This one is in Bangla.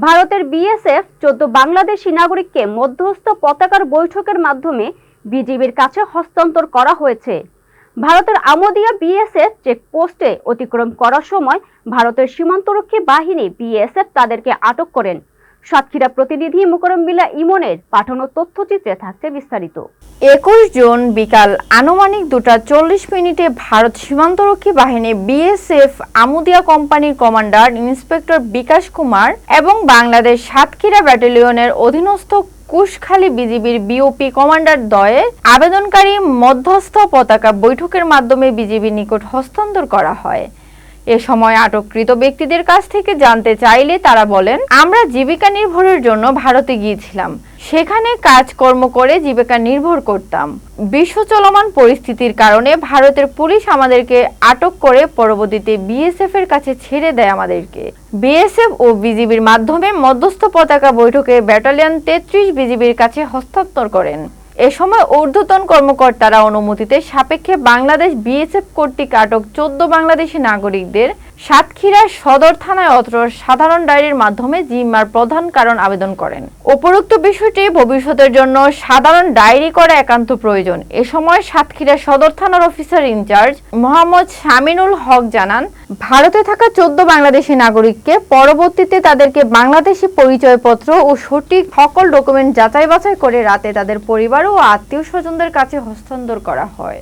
ভারতের বিএসএফ 14 বাংলাদেশি নাগরিককে মধ্যস্থ পতাকার বৈঠকের মাধ্যমে বিজিবির কাছে হস্তান্তর করা হয়েছে। ভারতের আমোদিয়া বিএসএফ চেকপোস্টে অতিক্রম করার সময় ভারতের সীমান্তরক্ষী বাহিনী বিএসএফ তাদেরকে আটক করেন। সাতক্ষীরা প্রতিনিধি মুকরম বিল্লাহ ইমনের পাঠানো তথ্যচিত্রে থাকছে বিস্তারিত। 21 জুন বিকাল আনুমানিক 2:40 ভারত সীমান্তরক্ষী বাহিনী বিএসএফ আমোদিয়া কোম্পানির কমান্ডার ইন্সপেক্টর বিকাশ কুমার এবং বাংলাদেশ সাতক্ষীরা ব্যাটালিয়নের অধীনস্থ কুশখালী বিজিবির বিওপি কমান্ডার দ্বয়ের আবেদনকারী মধ্যস্থ পতাকা বৈঠকের মাধ্যমে বিজিবির নিকট হস্তান্তর করা হয়। এ সময় আটককৃত ব্যক্তিদের কাছ থেকে জানতে চাইলে তারা বলেন, আমরা জীবিকা নির্ভরের জন্য ভারতে গিয়েছিলাম, সেখানে কাজকর্ম করে জীবিকা নির্ভর করতাম। বিশ্ব চলমান পরিস্থিতির কারণে ভারতের পুলিশ আমাদেরকে আটক করে পরবর্তীতে বিএসএফ এর কাছে ছেড়ে দেয়। আমাদেরকে বিএসএফ ও বিজিবির মাধ্যমে মধ্যস্থ পতাকা বৈঠকে ব্যাটালিয়ন 33 বিজিবির কাছে হস্তান্তর করেন। এ সময় ঊর্ধ্বতন কর্মকর্তারা অনুমতিতে সাপেক্ষে বাংলাদেশ বিএসএফ কর্তৃক আটক 14 বাংলাদেশি নাগরিকদের সাতক্ষীরা সদর থানায় অত্র সাধারণ ডায়েরির মাধ্যমে জিম্মার প্রধান কারণ আবেদন করেন। উপরোক্ত বিষয়টি ভবিষ্যতের জন্য সাধারণ ডায়েরি করা একান্ত প্রয়োজন। এ সময় সাতক্ষীরা সদর থানার অফিসার ইনচার্জ মোহাম্মদ শামিনুল হক জানান, ভারতে থাকা 14 বাংলাদেশি নাগরিককে পরবর্তীতে তাদেরকে বাংলাদেশি পরিচয়পত্র ও সঠিক সকল ডকুমেন্ট যাচাই বাছাই করে রাতে তাদের পরিবার ও আত্মীয় স্বজনদের কাছে হস্তান্তর করা হয়।